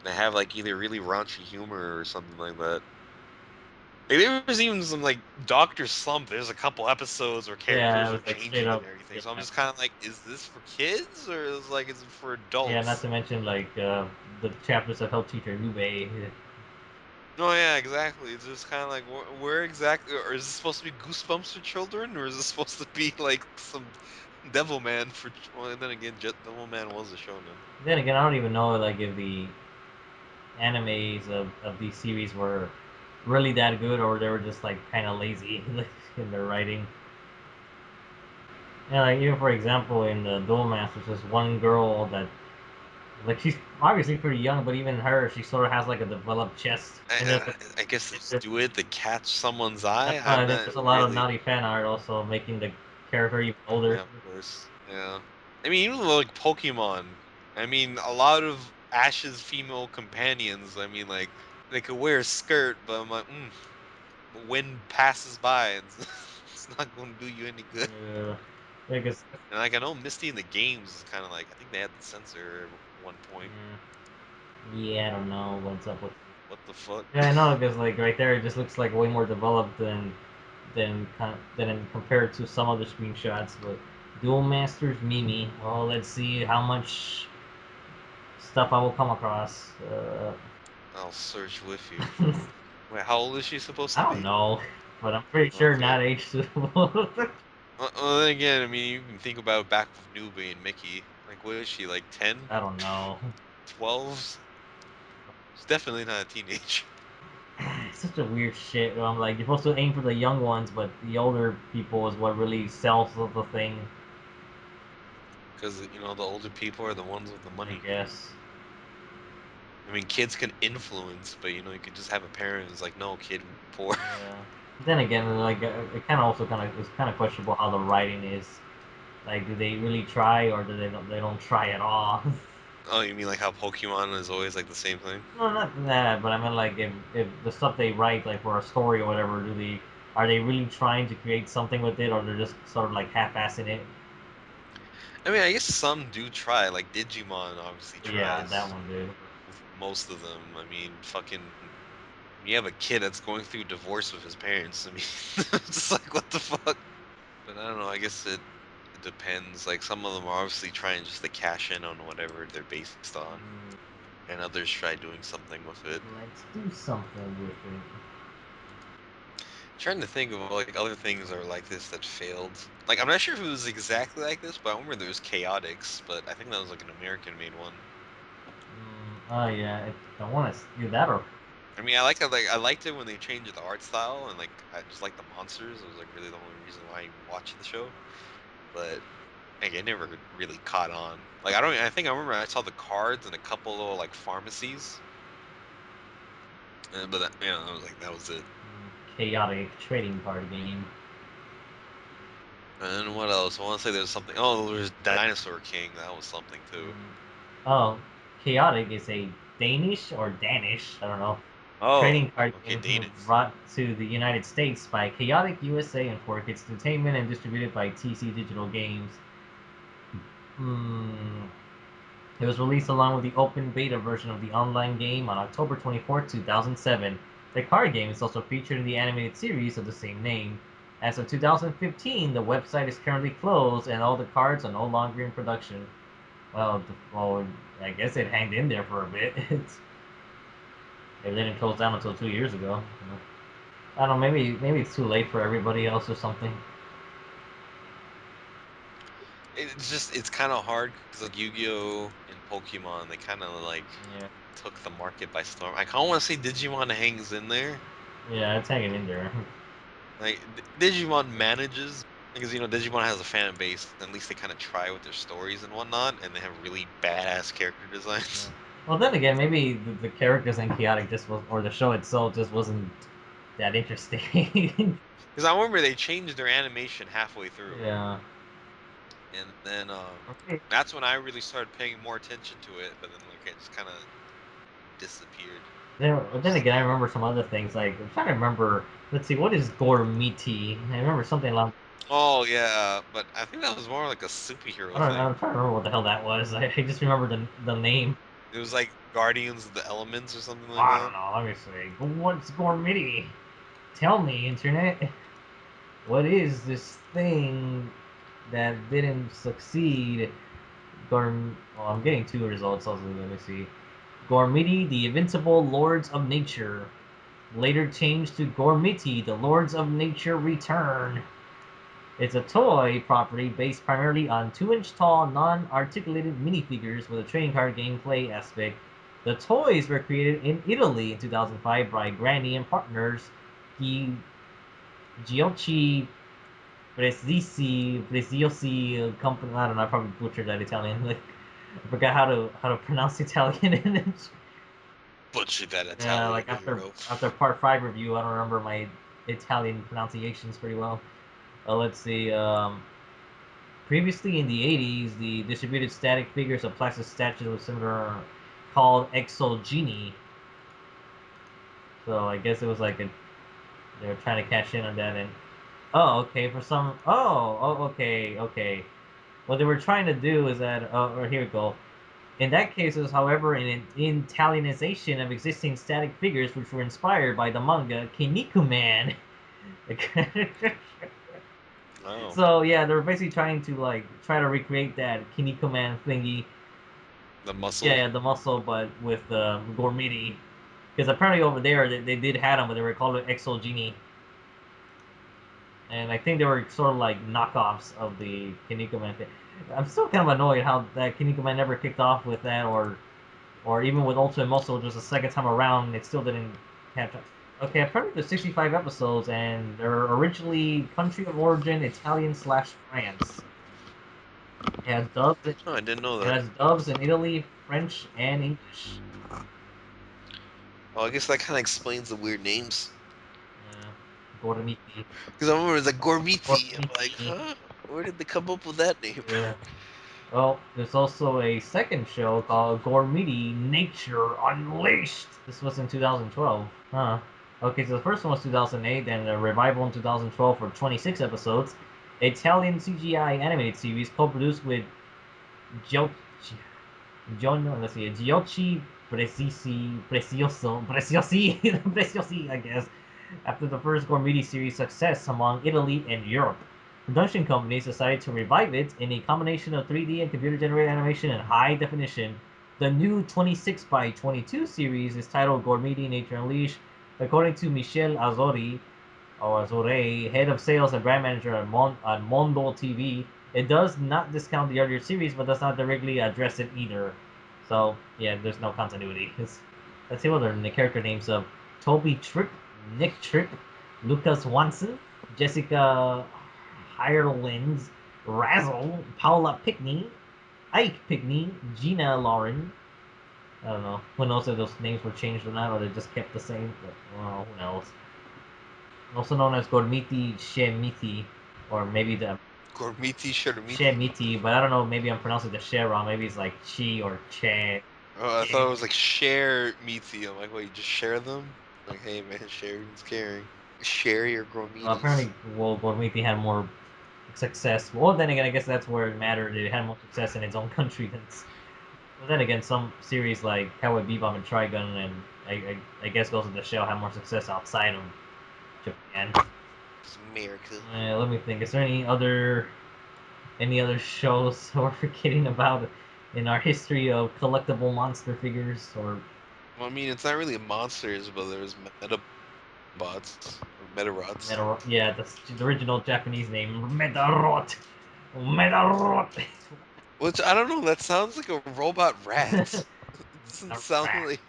they have like either really raunchy humor or something like that. Like there was even some like Doctor Slump. There's a couple episodes where yeah, characters it are was like straight changing and up everything. yeah. So I'm just kind of like, is this for kids or is it for Yeah, not adults? to mention like the chapters that help teacher Nube. No, yeah, exactly. It's just kind of like where exactly, or is this supposed to be Goosebumps for children, or is this supposed to be like some Devilman for? Well, and then again, Devilman was a shonen. Then again, I don't even know like if the animes of these series were really that good or they were just like kind of lazy like, in their writing. Yeah, like even for example in the Duel Masters, there's one girl that Like she's obviously pretty young, but even her, she sort of has like a developed chest. And I, I guess they just do it to catch someone's eye. that's I'm why not there's a lot of really. naughty fan art also making the character even older. Yeah, of course. Yeah. I mean, even like Pokemon. I mean, a lot of Ash's female companions. I mean, like they could wear a skirt, but I'm like, the wind passes by and it's not going to do you any good. Yeah, because And like I know Misty in the games is kind of like I think they had the censor at one point. yeah, I don't know what's up with. What the fuck? Yeah, I know because like right there, it just looks like way more developed than compared to some other screenshots. But Duel Masters Mimi. Oh, let's see how much stuff I will come across. I'll search with you. Wait, how old is she supposed I to don't be? know, but I'm pretty sure Okay. not age suitable. Well, then again, I mean, you can think about back with Newbie and Mickey. Like, what is she, like 10? I don't know. 12? She's definitely not a teenage. It's such a weird shit. I'm like, you're supposed to aim for the young ones, but the older people is what really sells the thing. Because, the older people are the ones with the I money. guess. I mean, kids can influence, but, you could just have a parent who's like, no, kid, poor. Yeah. Then again, like it kind of also kind of it's kind of questionable how the writing is. Like, do they really try, or do they don't try at all? Oh, you mean like how Pokemon is always like the same thing? No, not that, but I mean like if the stuff they write like for a story or whatever, do they are they really trying to create something with it, or they're just sort of like half-assing it? I mean, I guess some do try. Like, Digimon obviously Yeah, that tries one did. with most of them. I mean, fucking. You have a kid that's going through divorce with his parents. I mean, just like, what the fuck? But I don't know. I guess it depends. Like some of them are obviously trying just to cash in on whatever they're based on, and others try doing something with it. Let's do something with it. Trying to think of like other things that are like this that failed. Like I'm not sure if it was exactly like this, but I remember there was Chaotix, but I think that was like an American-made one. Oh yeah, I want to do that or I mean, I liked it when they changed the art style and like I just liked the monsters. It was like really the only reason why I even watched the show. But like, it never really caught on. Like I think I remember I saw the cards in a couple little like pharmacies. But I was like, that was it. chaotic trading card game. And what else? I want to say there's something. Oh, there's Dinosaur King. That was something too. Oh, chaotic is a Danish or Danish, I don't know, Oh, trading card okay, game Danish. brought to the United States by Chaotic USA and for its entertainment and distributed by TC Digital Games. Hmm. It was released along with the open beta version of the online game on October 24th, 2007. The card game is also featured in the animated series of the same name. As of 2015, the website is currently closed and all the cards are no longer in production. Well, I guess it hanged in there for a bit. It didn't close down until 2 years ago. I don't know. Maybe it's too late for everybody else or something. It's kind of hard because like Yu-Gi-Oh and Pokemon, they kind of like Yeah, took the market by storm. I kind of want to say Digimon hangs in there. yeah, it's hanging in there. Like Digimon manages because Digimon has a fan base. At least they kind of try with their stories and whatnot, and they have really badass character Yeah. designs. Well, then again, maybe the characters in Chaotic just was, or the show itself just wasn't that interesting. Because I remember they changed their animation halfway through, Yeah. and then Okay. that's when I really started paying more attention to it. But then like it just kind of disappeared. Then Just again, I like remember some other things. Like I'm trying to remember. Let's see, what is Gormiti? I remember something along. oh yeah, but I think that was more like a I superhero don't know. I'm thing. trying to remember what the hell that was. I just remember the name. It was like Guardians of the Elements or something Oh, like I don't that. know. Let me see. What's Gormiti? Tell me, internet. What is this thing that didn't succeed? Well, I'm getting two results. Also, let me see. Gormiti, the Invincible Lords of Nature. Later changed to Gormiti, the Lords of Nature Return. It's a toy property based primarily on 2-inch tall, non articulated minifigures with a trading card gameplay aspect. The toys were created in Italy in 2005 by Granny and partners Giochi Preziosi Company. I don't know, I probably butchered that Italian. Like, I forgot how to pronounce Italian in it. Butchered that Yeah, Italian like hero. after part 5 review, I don't remember my Italian pronunciations pretty well. Let's see. Previously in the 80s, the distributed static figures of plastic statues was similar, called Exogeny. So I guess it was like they were trying to cash in on that. And oh, okay, okay. What they were trying to do is that, or here we go. In that case, it was, however, an Italianization of existing static figures which were inspired by the manga Kinnikuman. Oh, So yeah, they're basically trying to try to recreate that Kinnikuman thingy. the Yeah, muscle. yeah, the muscle, but with Gormiti. Because apparently over there they did have them, but they were called Exogeny. And I think they were sort of like knockoffs of the Kinnikuman thing. I'm still kind of annoyed how that Kinnikuman never kicked off with that, or even with Ultimate Muscle, just a second time around, it still didn't catch up. Okay, apparently there's 65 episodes, and they're originally country of origin Italian/France. It has dubs. It Oh, I didn't know that. has dubs in Italy, French, and English. Well, I guess that kind of explains the weird names. Yeah, Gormiti. Because I remember it's like Gormiti. I'm like, Gormiti. huh? Where did they come up with that name? Yeah. Well, there's also a second show called Gormiti Nature Unleashed. This was in 2012. Huh. Okay, so the first one was 2008, and a revival in 2012 for 26 episodes. Italian CGI animated series co-produced with Gio... let's see, Giochi Preciosi, Preciosi, I guess, after the first Gormiti series' success among Italy and Europe. Production companies decided to revive it in a combination of 3D and computer-generated animation and high definition. The new 26 by 22 series is titled Gormiti Nature Unleashed. According to Michel Azori, or Azore, head of sales and brand manager at, Mondo TV, it does not discount the earlier series, but does not directly address it either. So yeah, there's no continuity. Let's see what are the character names of Toby Tripp, Nick Tripp, Lucas Wanson, Jessica Hirelins, Razzle, Paula Pickney, Ike Pickney, Gina Lauren. I don't know. Who knows if those names were changed or not, or they just kept the same. But well, who knows? Also known as Gormiti Shemiti, or maybe the Gormiti Shermiti. Shemiti, but I don't know. Maybe I'm pronouncing the she wrong. Maybe it's like Chi or Che. Oh, I thought it was like share meaty. I'm like, wait, just share them? Like, hey man, sharing's caring. Share your Gormitis. Apparently, well, Gormiti had more success. Well, then again, I guess that's where it mattered. It had more success in its own country than. But then again, some series like Cowboy Bebop and Trigun, and I guess Ghost of the Shell had more success outside of Japan. It's America. Let me think. Is there any other shows we're forgetting about in our history of collectible monster figures? Or Well, I mean, it's not really monsters, but there's Metabots or Metarots. Yeah, the original Japanese name, Medarot. Medarot. Which I don't know. That sounds like a robot rat. It doesn't sound Rat. like.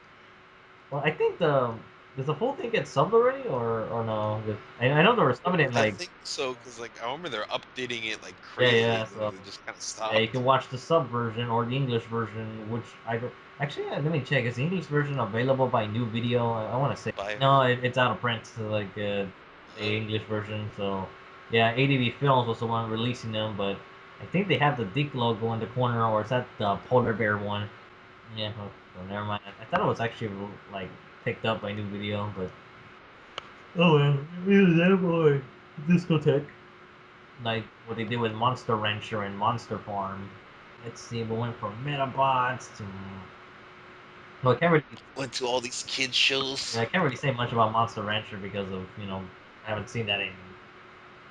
Well, I think the does the full thing get subbed already, or no? I know they were subbing it I like think so, because like I remember they're updating it like yeah. crazy, and then So they just kind of yeah, you stopped. can watch the sub version or the English version, which either actually let me check. Is the English version available by New Video? I want to say By no, it's out of print. So like the oh, English version. So yeah, ADV Films was the one releasing them, but I think they have the Dick logo in the corner, or is that the polar bear one? Yeah, well, never mind. I thought it was actually like picked up by New Video, but oh well, either that or discotheque. Like what they did with Monster Rancher and Monster Farm. Let's see, we went from Metabots to. Well, went to all these kid shows. I can't really say much about Monster Rancher because of I haven't seen that in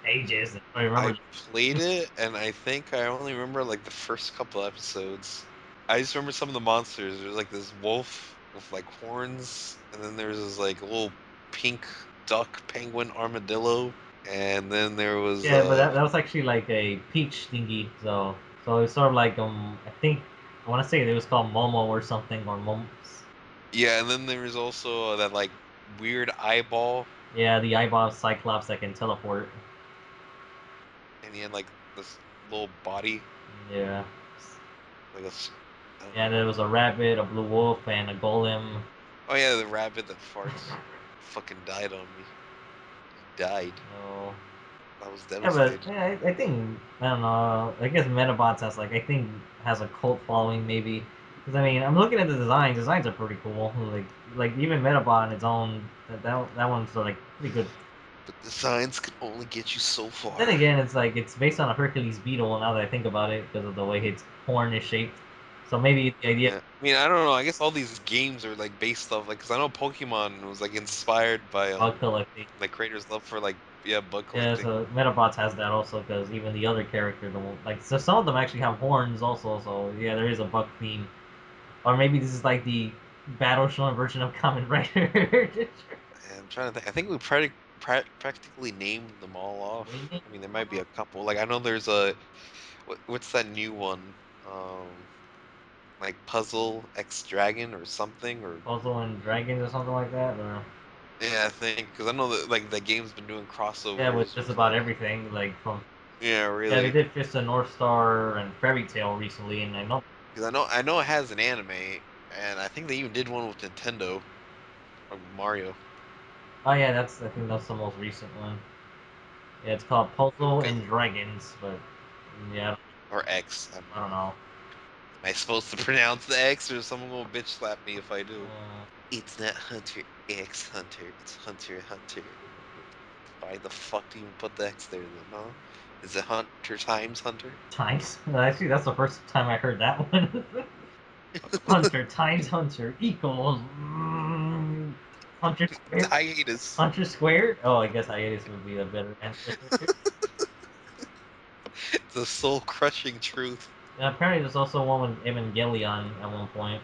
ages. I I remember. played it, and I think I only remember like the first couple episodes. I just remember some of the monsters. There's like this wolf with like horns, and then there's this like little pink duck, penguin, armadillo, and then there was Yeah, but that was actually like a peach thingy. So it's sort of like I think I want to say it was called Momo or something or Mom. yeah, and then there was also that like weird eyeball, Yeah, the eyeball Cyclops that can teleport. and he had like this little body, Yeah. like a Yeah, there was a rabbit, a blue wolf, and a golem. Oh yeah, the rabbit that farts fucking died on me. He died. So I was yeah, but devastated. yeah, I think I don't know. I guess Metabots has like I think has a cult following maybe. Because I mean, I'm looking at the designs. Designs are pretty cool. Like even Metabot on its own, that one's like pretty good. But the signs can only get you so But then far. again, it's like it's based on a Hercules beetle. Now that I think about it, because of the way its horn is shaped. So maybe the idea Yeah. I mean, I don't know. I guess all these games are like based off like, cause I know Pokemon was like inspired by bug collecting. like creators' love for like yeah bug Yeah, collecting. so Metabots has that also because even the other character, the one, like so some of them actually have horns also. So yeah, there is a buck theme, or maybe this is like the battle shonen version of Kamen Rider. And I'm trying to think. I think we practically named them all off. Winning I mean, there might be a couple. Like I know there's a what's that new one? Like Puzzle X Dragon or something or Puzzle and Dragons or something like that. Or yeah, I think because I know that like the game's been doing yeah, with crossovers just with about like everything. Like from yeah, yeah, they really. did Fist of North Star and Fairy Tail recently, and I know. Because I know it has an anime, and I think they even did one with Nintendo or Mario. Oh yeah, that's I think that's the most recent one. Yeah, it's called Puzzle Because and Dragons, but yeah, or X. I don't know. Am I supposed to pronounce the X, or someone will bitch slap me if I do? Uh, It's not Hunter X Hunter. It's Hunter Hunter. Why the fuck do you even put the X there then, huh? Is it Hunter times Hunter? times. Actually, that's the first time I heard that one. Hunter times Hunter equals Hunter It's squared. hiatus. Hunter squared. Oh, I guess hiatus would be a better answer. It's a soul crushing truth. Yeah, apparently, there's also one with Evangelion at one point.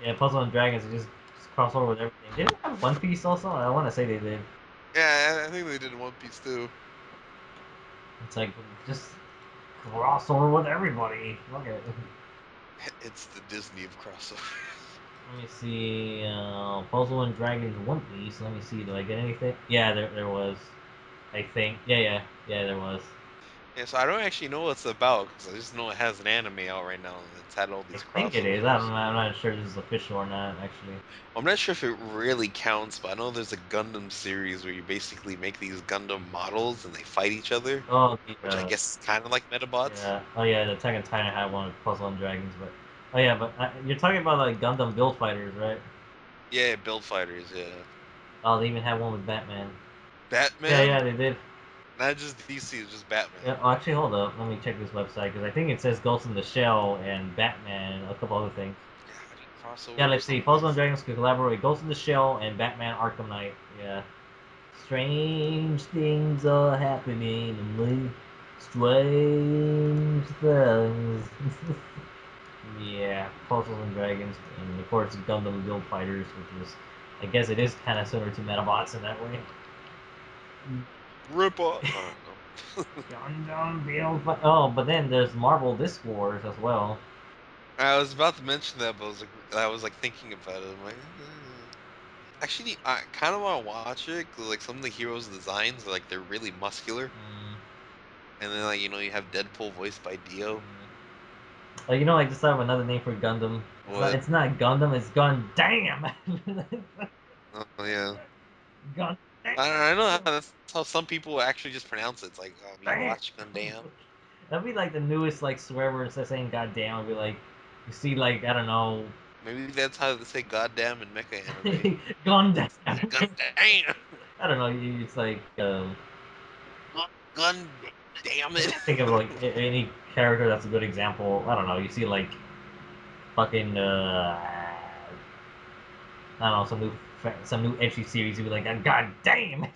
Yeah, Puzzle and Dragons just cross over with everything. Didn't it have One Piece also? I want to say they did. Yeah, I think they did One Piece too. It's like just cross over with everybody. Look at it. It's the Disney of crossovers. Let me see. Puzzle and Dragons One Piece. Let me see. Do I get anything? Yeah, there was. I think. Yeah, there was. Yeah, so I don't actually know what it's about because I just know it has an anime out right now and it's had all I these think it is. I don't crossovers. know. I'm not sure this is official or not, actually. I'm not sure if it really counts, but I know there's a Gundam series where you basically make these Gundam models and they fight each other, Oh, which I guess is kind of like Metabots. yeah. Oh, yeah. The Attack on Titan had one with Puzzle and Dragons, but oh yeah, but you're talking about like Gundam Build Fighters, right? Yeah, Build Fighters, yeah. Oh, they even had one with Batman. Yeah, Batman? they did. Not just DC, it's just Batman. Yeah, oh, actually, hold up. Let me check this website because I think it says Ghost in the Shell and Batman and a couple other things. Yeah, how do you cross Yeah, over let's with see. something Puzzle and else? Dragons could collaborate with Ghost in the Shell and Batman Arkham Knight. Yeah. Strange things are happening to me. Strange things. Yeah, Puzzles and Dragons, and of course Gundam Build Fighters, which is, I guess it is kind of similar to Metabots in that way. Rip off. I don't know. Gundam Build Fight. Oh, but then there's Marvel Disc Wars as well. I was about to mention that, but I was like thinking about it. I'm like, actually, I kind of want to watch it because like some of the heroes' designs are like they're really muscular, Mm, and then like you have Deadpool voiced by Dio. like you know, I just have another name for Gundam. It's not. What? It's not Gundam. It's GunDAMN. Oh yeah, GunDAMN. I know how that's how some people actually just pronounce it. It's like, you Damn. watch Gundam. That'd be like the newest like swear word instead of saying goddamn. It'd be like you see like I don't know Maybe that's how they say goddamn in mecha anime. Gundam. Gundam, I don't know. It's like gun, damn I'm it. trying to think of like any character that's a good example. I don't know. You see like fucking I don't know some new entry series. You'd be like God damn.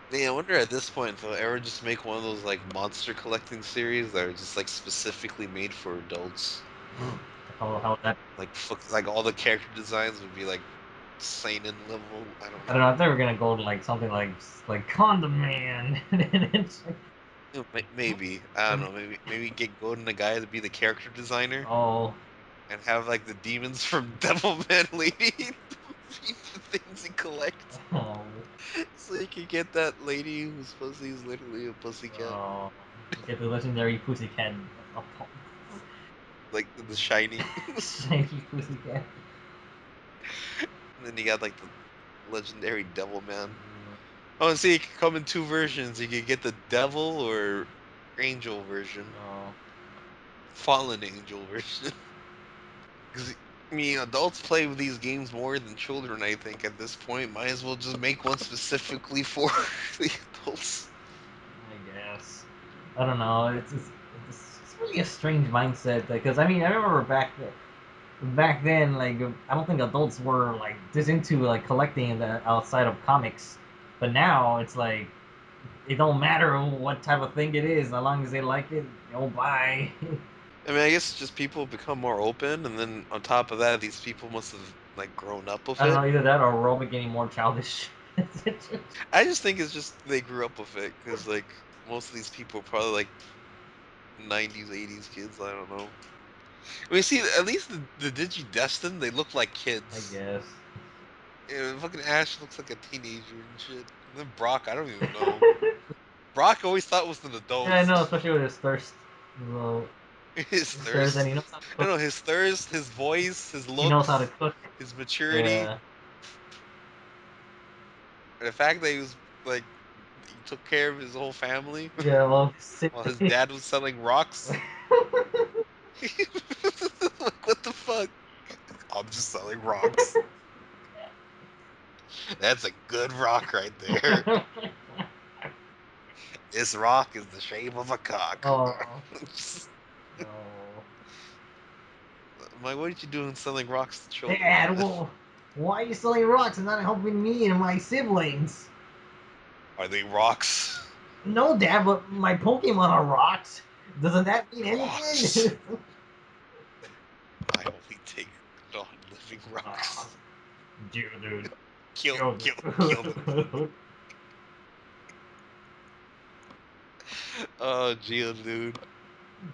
Yeah, I wonder at this point if they'll ever just make one of those like monster collecting series that are just like specifically made for adults. how that. Like all the character designs would be like seinen level. I don't I don't know. know. I thought we were gonna go to like something like Condom Man, and it's like, Maybe I don't know. Maybe get Golden the guy to be the character designer oh, and have like the demons from Devilman Lady be the things he collects, oh, so you can get that lady whose pussy is literally a pussycat. oh, get the legendary pussycat. like the shiny. Shiny Pussycat. And then you got like the legendary Devilman. Oh, and see, it can come in two versions. You could get the devil or angel version, Oh. fallen angel version. Because I mean, adults play with these games more than children. I think at this point, might as well just make one specifically for the adults. I guess. I don't know. It's really a strange mindset because I mean I remember back then like I don't think adults were like this into like collecting the outside of comics, but now it's like it don't matter what type of thing it is as long as they like it, you'll buy. I mean, I guess it's just people become more open, and then on top of that, these people must have like grown up with I don't it. know either that or we're all getting more childish. I just think it's just they grew up with it because like most of these people are probably like 90s, 80s kids. I don't know. I mean, see, at least the Digidestin, they look like I kids. guess. Yeah, fucking Ash looks like a teenager and shit. And then Brock, I don't even know. Brock always thought was an Yeah, adult. I know, especially with his thirst. Well, His his thirst, and thirst. he knows how to I cook. don't know, his thirst, his voice, his He knows how to looks, cook. his maturity. Yeah. And the fact that he was like he took care of his whole family Yeah, well, while his dad was selling rocks. Like, what the fuck? I'm just selling rocks. That's a good rock right there. This rock is the shape of a cock. Oh, no. I'm like, what are you doing selling rocks to children, Dad, man? well, why are you selling rocks and not helping me and my siblings? Are they rocks? No, Dad, but my Pokemon are rocks. Doesn't that mean Rocks. anything? I only take non-living Ah, rocks. GeoDUDE. Kill them. GeoDUDE. Oh, Geodude, the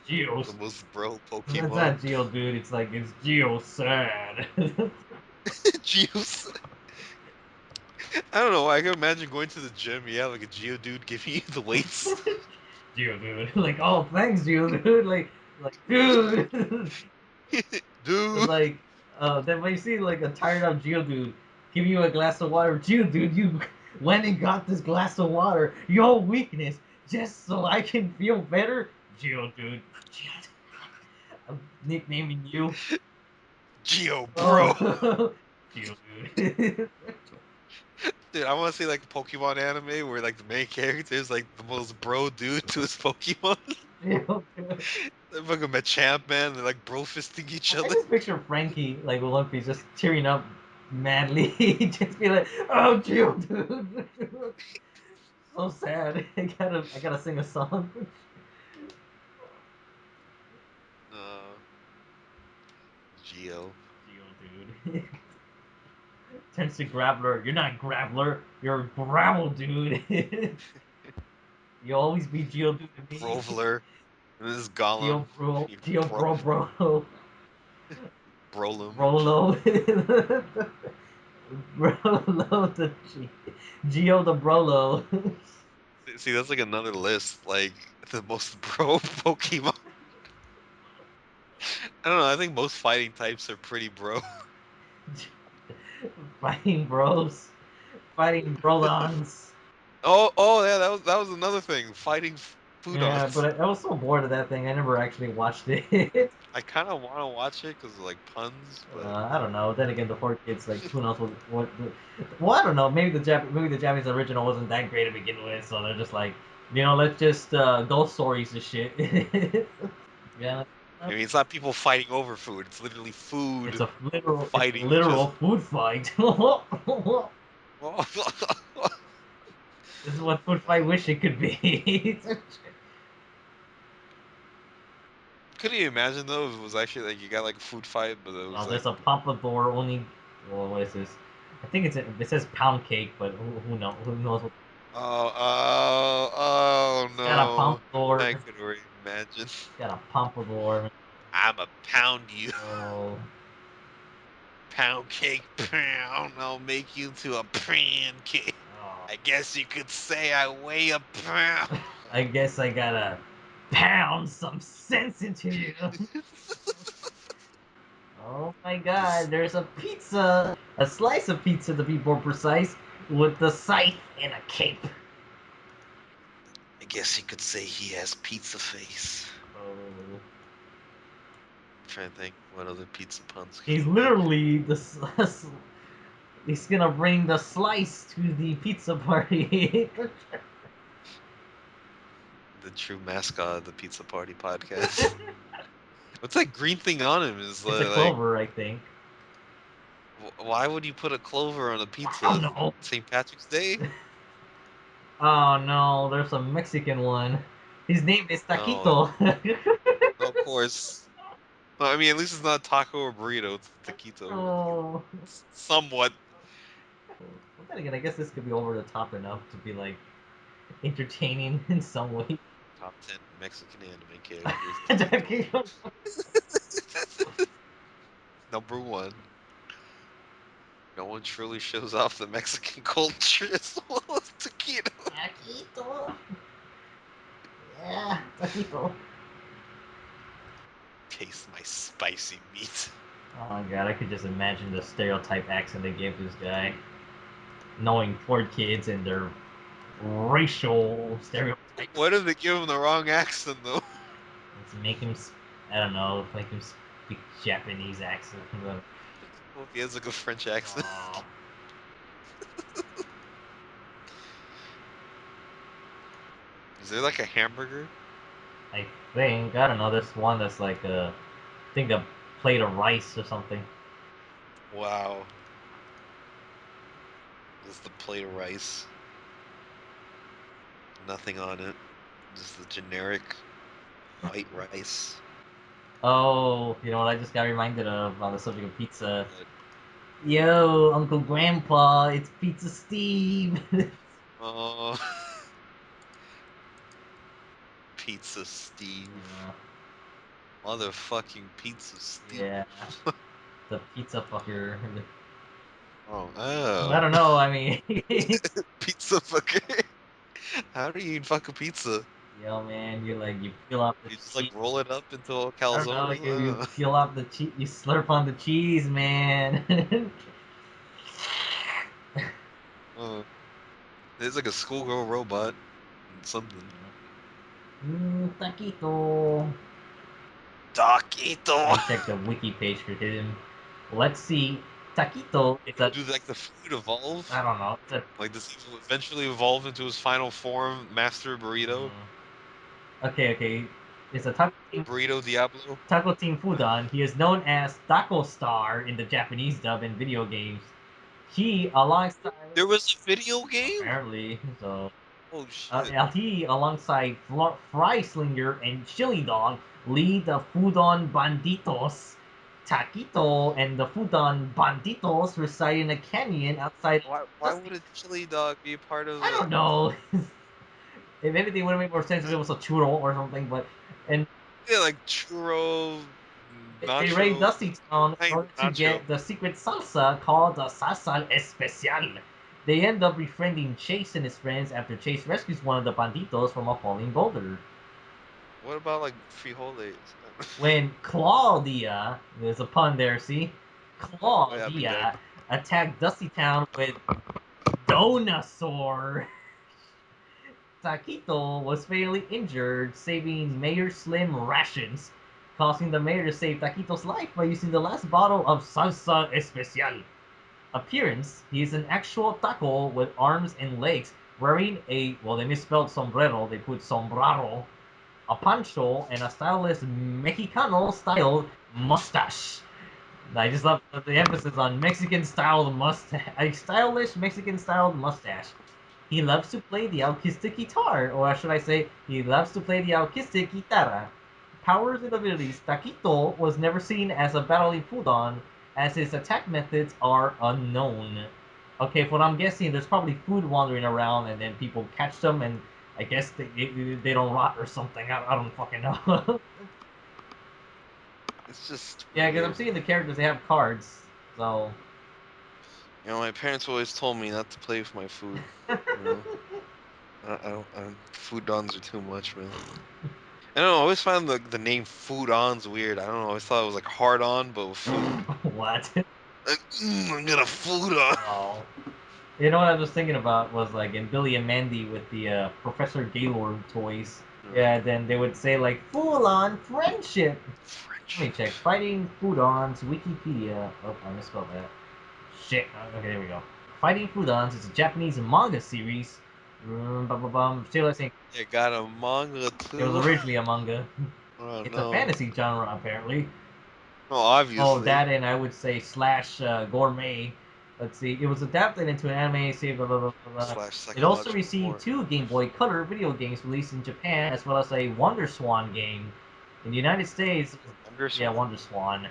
Geos. most bro It's Pokemon. not GeoDUDE, it's Geo sad. Geos. I don't know. I can imagine going to the gym. Yeah, like a Geodude giving you the weights. GeoDUDE. Like, oh, thanks, GeoDUDE. Like, dude. It's Dude. like, then when you see like a tired out GeoDUDE give you a glass of water, GeoDUde, you went and got this glass of water, your weakness, just so I can feel better, GeoDUde. I'm nicknaming you. Geo bro. Oh, GeoDUde. Dude, I want to see like a Pokemon anime where like the main character is like the most bro dude to his Pokemon. GeoDUde. They're fucking Machamp man. They're like bro fisting each I other. just picture Frankie like with One Piece just tearing up madly, just be like, "Oh, GeoDUde." So sad. I gotta sing a song. Geo. Geodude. Turns to Grappler. You're not Grappler. You're Gravel, dude. You always be Geodude to me. Brovler. And this is Gollum. You Geo bro Bro. Brolum. Brolo. Brolo the Geo the Brolo. See, that's like another list. Like the most bro Pokemon. I don't know. I think most fighting types are pretty bro. Fighting bros. Fighting Brolons. Oh yeah, that was another thing. Fighting Yeah, Foodons. but I was so bored of that thing. I never actually watched it. I kind of want to watch it because of like puns, but I don't know. Then again, the poor kids, like, who knows well, I don't know. Maybe the Japanese original wasn't that great to begin with, so they're just like, let's just ghost stories and shit. Yeah, I mean, it's not people fighting over food. It's literally food it's a fighting each literal other. food fight. This is what food fight wish it could be. Could you imagine though if it was actually like you got like a food fight, but it was like There's a pompadour only. Well, what is this? I think it says pound cake, but who knows? Who knows what? oh It's got a no, pompadour. I could already imagine. It's got a pompadour. I'm a pound you, Oh, pound cake pound. I'll make you into a pancake. oh. I guess you could say I weigh a pound. I guess I gotta pound some sense into you. Oh my god, This, there's a pizza! A slice of pizza to be more precise, with the scythe and a cape. I guess you could say he has pizza face. Oh. I'm trying to think what other pizza puns can He's you make. literally he's gonna bring the slice to the pizza party. The true mascot of the Pizza Party podcast. What's that green thing on him? Is It's a like, clover, I think. why would you put a clover on a I don't pizza? know. St. Patrick's Day? Oh no, there's a Mexican one. His name is Oh, Taquito. of course. Well, I mean, at least it's not taco or burrito. It's taquito. Oh. Somewhat. Well, then again, I guess this could be over the top enough to be like entertaining in some way. Top 10 Mexican anime characters. Taquito. Taquito. Number one. No one truly shows off the Mexican culture as well as taquito. Taquito. Yeah, Taquito. Taste my spicy meat. Oh my god, I could just imagine the stereotype accent they gave this guy. Knowing poor kids and their racial stereotypes. What if they give him the wrong accent though? Let's make him, I don't know, make him speak Japanese accent. But, Well, he has like a French accent. oh, Is there like a hamburger? I think, I don't know, there's one that's like I think a plate of rice or something. Wow. Just the plate of rice. Nothing on it. Just the generic white rice. Oh, you know what I just got reminded of on the subject of pizza? But, Yo, Uncle Grandpa, it's Pizza Steve. oh, Pizza Steve. Uh, Motherfucking Pizza Steve. yeah, the pizza fucker. Oh, I oh. don't know. I mean, Pizza fucker. How do you eat fuck a pizza? yo, man, you peel off the You just like cheese. roll it up into a I don't calzone know. or You something? peel off the cheese. You slurp on the cheese, man. Oh, it's like a schoolgirl robot and something. Taquito. Taquito. I checked the wiki page for him. Let's see. Taquito is a. Do like the food evolve? I don't know. It's a. Like does he eventually evolve into his final form, Master Burrito? Okay, okay. It's a Burrito Diablo? Taco Team Foodon. He is known as Taco Star in the Japanese dub in video games. He, alongside There was a video game? apparently, so Oh shit. he, alongside Fry Slinger and Chili Dog, lead the Foodon Banditos. Taquito and the Foodon Banditos reside in a canyon outside Why Dusty. would a chili dog be a part of I a don't know. If anything, would have made more sense if it was a churro or something. But and yeah, like churro they raid nacho Dusty Town in kind of order to nacho? get the secret salsa called the Salsa Especial. They end up befriending Chase and his friends after Chase rescues one of the banditos from a falling boulder. What about like frijoles? When Claudia, there's a pun there, see? Oh yeah, big time. Claudia attacked Dusty Town with Donasaur. Taquito was fatally injured, saving Mayor Slim rations, causing the mayor to save Taquito's life by using the last bottle of Salsa Especial. Appearance: he is an actual taco with arms and legs, wearing a, well, they misspelled sombrero, they put sombrero, a poncho, and a stylish Mexicano style mustache. I just love the emphasis on Mexican styled mustache, a stylish Mexican styled mustache. He loves to play the acoustic guitar, or should I say, he loves to play the acoustic guitarra. Powers and abilities: Taquito was never seen as a battling Foodon, as his attack methods are unknown. Okay, for what I'm guessing, there's probably food wandering around, and then people catch them, and I guess they don't rot or something. I don't fucking know. It's just Yeah, because I'm weird. seeing the characters, they have cards, so. You know, my parents always told me not to play with my food. You know, I don't. Food dons are too much, man. I don't know. I always found the name Foodons weird. I don't know. I always thought it was like hard on, but with food. What? Like, I'm gonna food on. Oh. You know what I was thinking about was like in Billy and Mandy with the Professor Gaylord toys. Yeah, then they would say like full on friendship. Let me Friendship. check. Fighting Foodons Wikipedia. Oh, I misspelled that. Shit. Okay, there we go. Fighting Foodons is a Japanese manga series. Still, I think You got a manga it was too. originally a manga. Oh It's a no. fantasy genre apparently. Well, Oh, obviously. that and I would say slash gourmet. Let's see. It was adapted into an anime. Say blah blah blah blah. Slash It also psychological received horror. 2 Game Boy Color video games released in Japan, as well as a Wonder Swan game. In the United States, yeah, Underswan? Wonder Swan.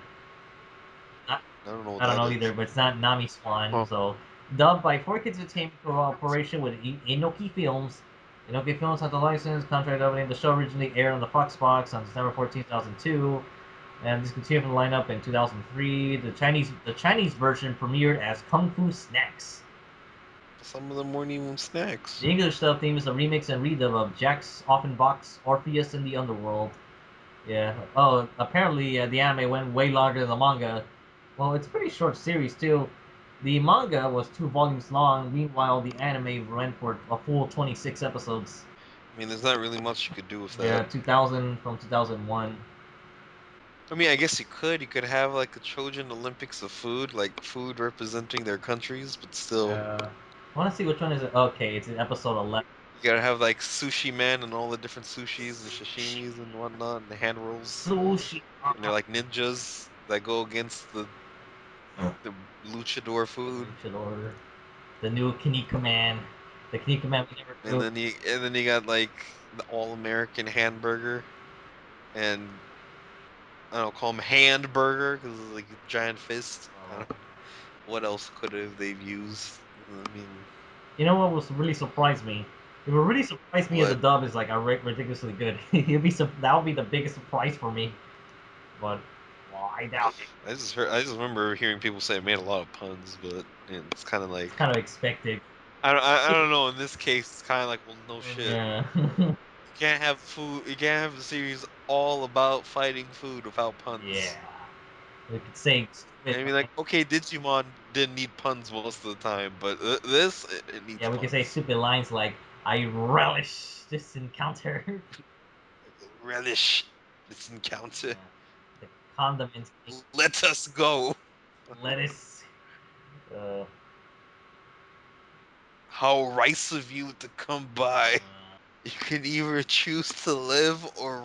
Not, I don't know what I don't that know either, is. but it's not Nami Swan. Oh, So, dubbed by 4Kids Entertainment Corporation with Inoki Films. Inoki Films had the license, contract opening. The show originally aired on the Fox Box on December 14, 2002, and discontinued from the lineup in 2003. The Chinese version premiered as Kung Fu Snacks. some of them weren't even snacks. The English dub theme is a remix and redub of Jack's Offenbach's Orpheus in the Underworld. Yeah. Oh, apparently the anime went way longer than the manga. Well, it's a pretty short series too. The manga was 2 volumes long. Meanwhile, the anime went for a full 26 episodes. I mean, there's not really much you could do with Yeah, that. 2000 from 2001. I mean, I guess you could. You could have like a Trojan Olympics of food, like food representing their countries, but still, I want to see which one is it. Okay, it's in episode 11. you gotta have like sushi men and all the different sushis and sashimis and whatnot, and the hand rolls, Sushi. and they're like ninjas that go against the luchador food. Luchador. The new Kinika Man. The Kinika Man we never And knew. then you got like the all American hamburger, and I don't know, call them hand burger because it's like a giant fist. I Oh. don't know. What else could have they've used? I mean, You know what was really surprised me? It would really surprise me if the what? dub is like ridiculously good. That would be the biggest surprise for me. But well, I doubt it. I just remember hearing people say it made a lot of puns, but it's kind of It's like kind of expected. I don't know. In this case, it's kind of like, well, no shit. Yeah. You can't have food. You can't have a series all about fighting food without Yeah. puns. We could say stupid I mean, like, lines. okay, Digimon didn't need puns most of the time, but this it needs Yeah, we could say puns. stupid lines like "I relish this encounter." Relish this encounter. Yeah. The condiments, Let us go. lettuce. Uh, How nice of you to come by. uh, You can either choose to live or